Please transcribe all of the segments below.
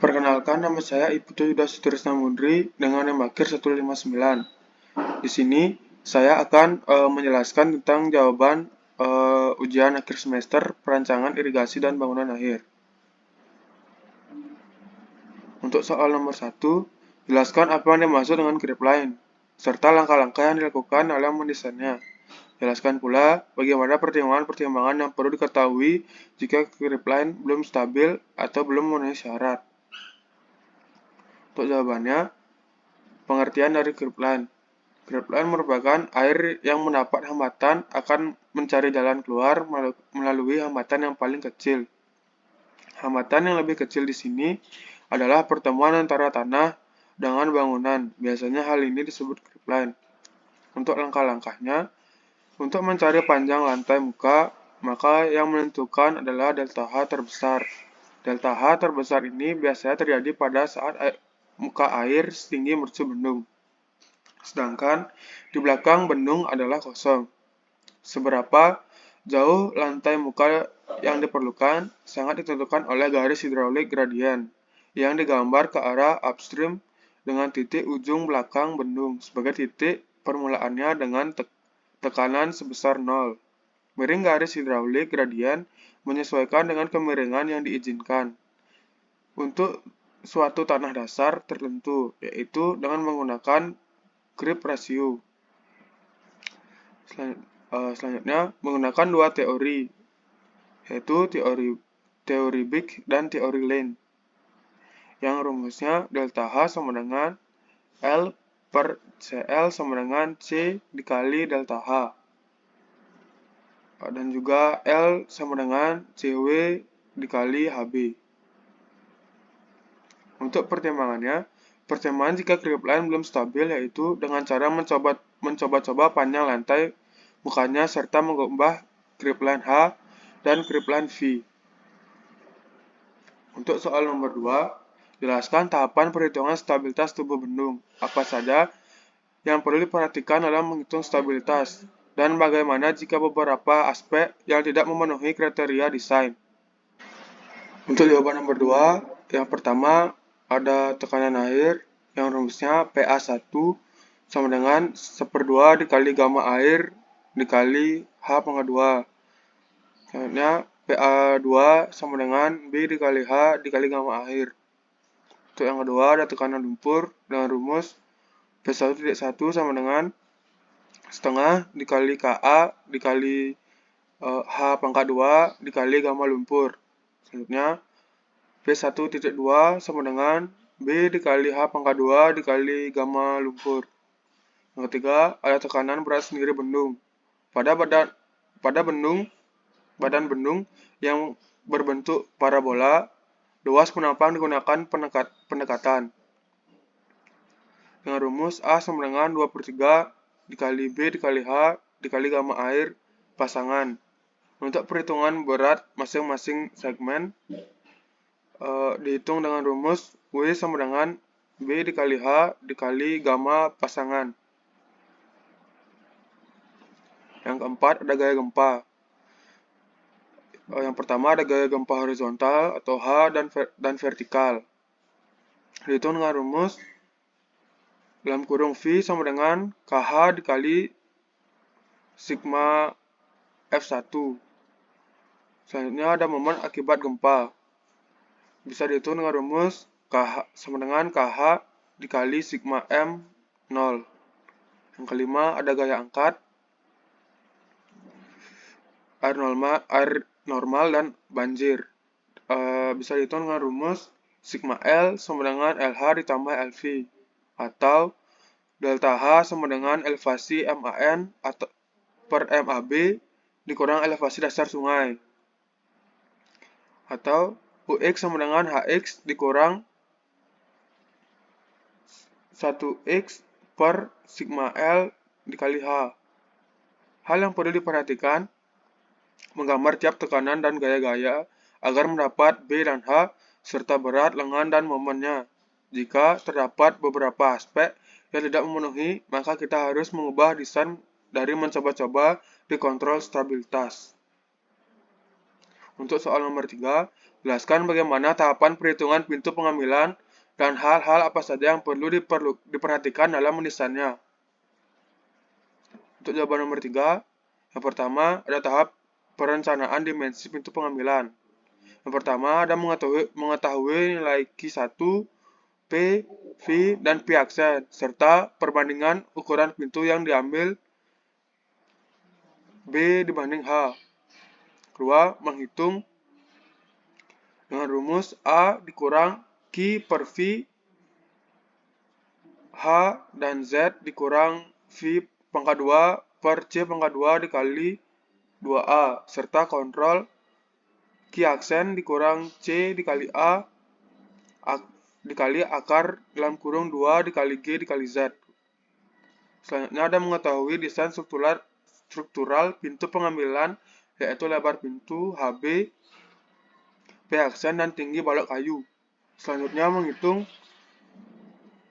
Perkenalkan, nama saya Ibtu Yuda Sutrisna Mundri dengan NIM akhir 159. Di sini saya akan menjelaskan tentang jawaban ujian akhir semester perancangan irigasi dan bangunan air. Untuk soal nomor 1, jelaskan apa yang dimaksud dengan grip line, serta langkah-langkah yang dilakukan dalam mendesainnya. Jelaskan pula bagaimana pertimbangan-pertimbangan yang perlu diketahui jika grip line belum stabil atau belum memenuhi syarat. Untuk jawabannya, pengertian dari grip line. Grip line merupakan air yang mendapat hambatan akan mencari jalan keluar melalui hambatan yang paling kecil. Hambatan yang lebih kecil di sini adalah pertemuan antara tanah dengan bangunan. Biasanya hal ini disebut grip line. Untuk langkah-langkahnya, untuk mencari panjang lantai muka, maka yang menentukan adalah delta H terbesar. Delta H terbesar ini biasanya terjadi pada saat muka air setinggi mercu bendung. Sedangkan di belakang bendung adalah kosong. Seberapa jauh lantai muka yang diperlukan sangat ditentukan oleh garis hidraulik gradien yang digambar ke arah upstream dengan titik ujung belakang bendung sebagai titik permulaannya dengan tekanan sebesar 0. Miring garis hidraulik gradien menyesuaikan dengan kemiringan yang diizinkan untuk suatu tanah dasar tertentu, yaitu dengan menggunakan grip ratio. Selanjutnya, menggunakan dua teori, yaitu teori Big dan teori Lane, yang rumusnya delta H sama dengan L per CL sama dengan C dikali delta H. Dan juga L sama dengan CW dikali HB. Untuk pertimbangannya jika grip line belum stabil yaitu dengan cara mencoba-coba panjang lantai mukanya serta mengubah grip line H dan grip line V. Untuk soal nomor 2, jelaskan tahapan perhitungan stabilitas tubuh bendung. Apa saja yang perlu diperhatikan dalam menghitung stabilitas, dan bagaimana jika beberapa aspek yang tidak memenuhi kriteria desain. Untuk jawaban nomor 2, yang pertama ada tekanan air yang rumusnya PA1 sama dengan 1/2 dikali gamma air dikali H/2. Selanjutnya PA2 sama dengan B dikali H dikali gamma air. Untuk yang kedua ada tekanan lumpur dengan rumus P1.1 sama dengan setengah dikali Ka dikali H/2 dikali gamma lumpur. Selanjutnya P1.2 sama dengan B dikali H/2 dikali gamma lumpur. Yang ketiga, ada tekanan berat sendiri bendung. Pada badan bendung yang berbentuk parabola, luas penampang digunakan pendekatan. Dengan rumus A sama dengan 2/3 dikali B dikali H dikali gamma air pasangan. Untuk perhitungan berat masing-masing segmen, dihitung dengan rumus W sama dengan B dikali H dikali gamma pasangan. Yang keempat ada gaya gempa. Yang pertama ada gaya gempa horizontal atau H dan vertikal. Dihitung dengan rumus dalam kurung V sama dengan KH dikali sigma F1. Selanjutnya ada momen akibat gempa. Bisa dihitung dengan rumus KH sama dengan KH dikali sigma M0. Yang kelima ada gaya angkat, air normal dan banjir. Bisa dihitung dengan rumus sigma L sama dengan LH ditambah LV, atau delta H sama dengan elevasi MAN atau per MAB dikurang elevasi dasar sungai, atau UX sama dengan HX dikurang 1X per sigma L dikali H. Hal yang perlu diperhatikan, menggambar tiap tekanan dan gaya-gaya agar mendapat B dan H serta berat, lengan, dan momennya. Jika terdapat beberapa aspek yang tidak memenuhi, maka kita harus mengubah desain dari mencoba-coba di kontrol stabilitas. Untuk soal nomor 3, Jelaskan bagaimana tahapan perhitungan pintu pengambilan dan hal-hal apa saja yang perlu diperhatikan dalam menulisannya. Untuk jawaban nomor 3, yang pertama ada tahap perencanaan dimensi pintu pengambilan. Yang pertama ada mengetahui nilai Q1, P, V, dan P aksen, serta perbandingan ukuran pintu yang diambil B dibanding H. Kedua, menghitung dengan rumus A dikurang Q per V, H dan Z dikurang V pangkat 2 per C pangkat 2 dikali 2A, serta kontrol Q aksen dikurang C dikali A dikali akar dalam kurung 2 dikali G dikali Z. Selanjutnya ada mengetahui desain struktural pintu pengambilan, yaitu lebar pintu, HB, P aksen, dan tinggi balok kayu. Selanjutnya menghitung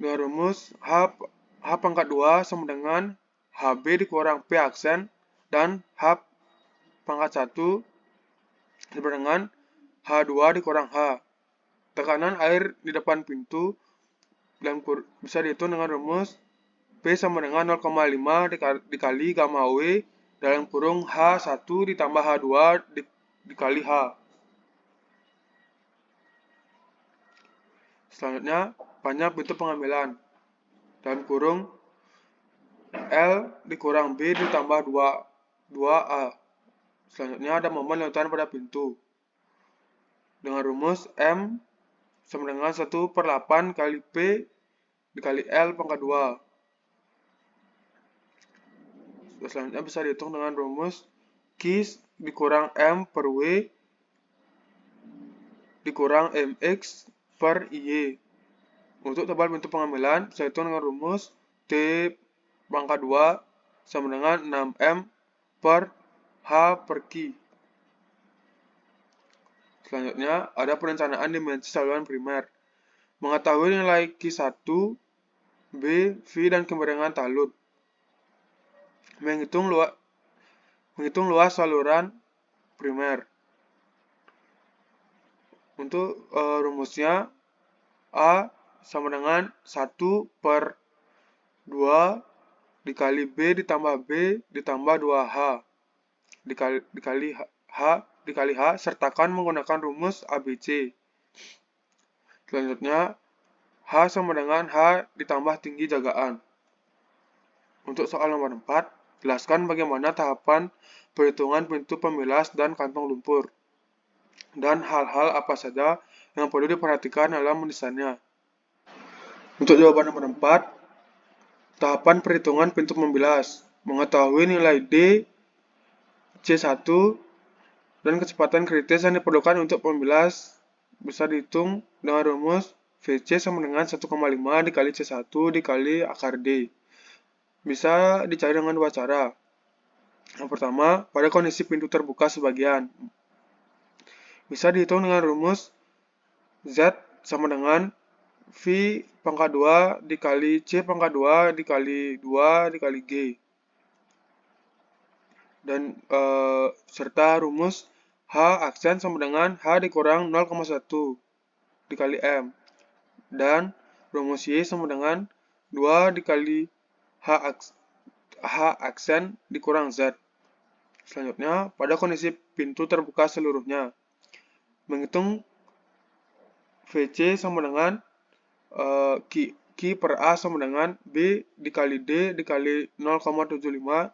dengan rumus H pangkat 2 sama dengan HB dikurang P aksen dan H pangkat 1 sama dengan H2 dikurang H. Tekanan air di depan pintu bisa dihitung dengan rumus P sama dengan 0,5 dikali gamma W dalam kurung H1 ditambah H2 dikali H. Selanjutnya, panjang pintu pengambilan dalam kurung L dikurang B ditambah 2A. Selanjutnya ada momen letusan pada pintu dengan rumus M sama dengan 1/8 kali P dikali L pangkat 2. Selanjutnya bisa dihitung dengan rumus Q dikurang M per W dikurang MX per IY. Untuk tebal pintu pengambilan bisa dihitung dengan rumus T pangkat 2 sama dengan 6M per H per Q. Selanjutnya ada perencanaan dimensi saluran primer. Mengetahui nilai Q1, B, V, dan kemiringan talut. Menghitung luas saluran primer. Untuk rumusnya A sama dengan 1 per 2 dikali B ditambah B ditambah 2H dikali H, sertakan menggunakan rumus ABC. Selanjutnya, H sama dengan H ditambah tinggi jagaan. Untuk soal nomor 4, jelaskan bagaimana tahapan perhitungan pintu pemilas dan kantong lumpur, dan hal-hal apa saja yang perlu diperhatikan dalam menulisannya. Untuk jawaban nomor 4, tahapan perhitungan pintu pemilas. Mengetahui nilai D, C1, dan kecepatan kritis yang diperlukan untuk pemilas bisa dihitung dengan rumus VC sama dengan 1,5 dikali C1 dikali akar D. Bisa dicari dengan dua cara. Yang pertama, pada kondisi pintu terbuka sebagian. Bisa dihitung dengan rumus Z sama dengan V pangkat 2 dikali C pangkat 2 dikali 2 dikali G. Dan serta rumus H aksen sama dengan H dikurang 0,1 dikali M. Dan rumus Y sama dengan 2 dikali H aksen dikurang Z. Selanjutnya, pada kondisi pintu terbuka seluruhnya. Menghitung VC sama dengan Q per A sama dengan B dikali D dikali 0,75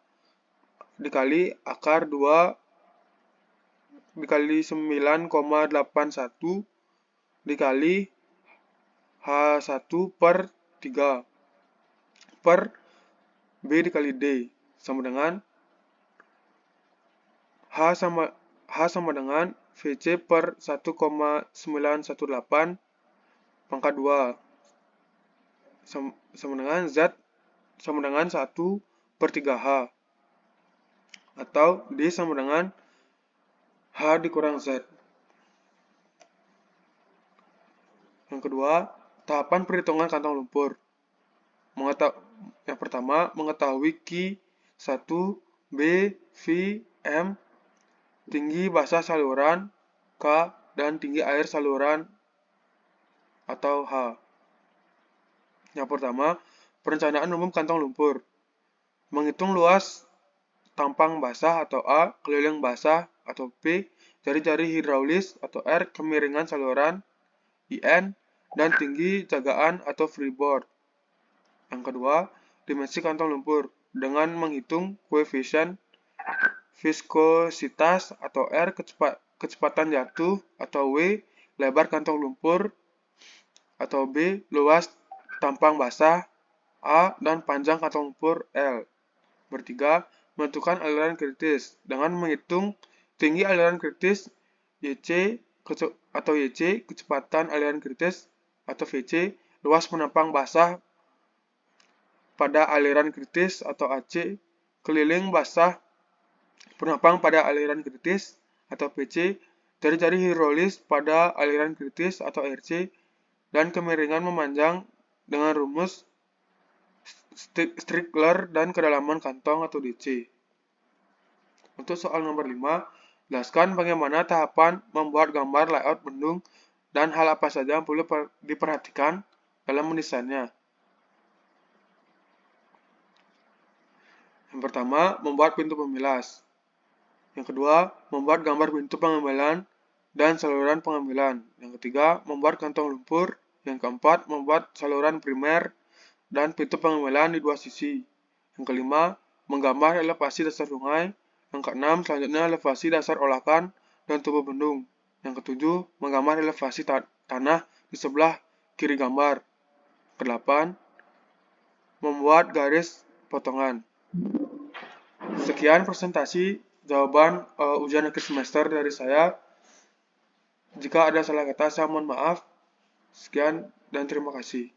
dikali akar 2 dikali 9,81 dikali H1 per 3 per B dikali D sama dengan H sama dengan VC per 1,918 pangkat 2 sama dengan Z sama dengan 1 per 3H atau D sama dengan H dikurang Z. Yang kedua, tahapan perhitungan kantong lumpur. Yang pertama, mengetahui Q1, B, V, M, tinggi basah saluran, K, dan tinggi air saluran atau H. Yang pertama, perencanaan umum kantong lumpur. Menghitung luas tampang basah atau A, keliling basah atau P, jari-jari hidraulis atau R, kemiringan saluran IN, dan tinggi jagaan atau freeboard. Yang kedua, dimensi kantong lumpur dengan menghitung koefisien viskositas atau R, kecepatan jatuh atau W, lebar kantong lumpur atau B, luas tampang basah A, dan panjang kantong lumpur L. Bertiga, menentukan aliran kritis dengan menghitung tinggi aliran kritis YC atau YC, kecepatan aliran kritis atau VC, luas penampang basah pada aliran kritis atau AC, keliling basah penampang pada aliran kritis atau PC, jari-jari hidrolis pada aliran kritis atau RC, dan kemiringan memanjang dengan rumus Strickler dan kedalaman kantong atau DC. Untuk soal nomor 5, jelaskan bagaimana tahapan membuat gambar layout bendung dan hal apa saja yang perlu diperhatikan dalam mendesainnya. Yang pertama, membuat pintu pemilas. Yang kedua, membuat gambar pintu pengambilan dan saluran pengambilan. Yang ketiga, membuat kantong lumpur. Yang keempat, membuat saluran primer dan pintu pengambilan di dua sisi. Yang kelima, menggambar elevasi dasar sungai. Yang keenam, selanjutnya elevasi dasar olakan dan tubuh bendung. Yang ketujuh, menggambar elevasi tanah di sebelah kiri gambar. Kedelapan, membuat garis potongan. Sekian presentasi jawaban ujian akhir semester dari saya. Jika ada salah kata, saya mohon maaf. Sekian dan terima kasih.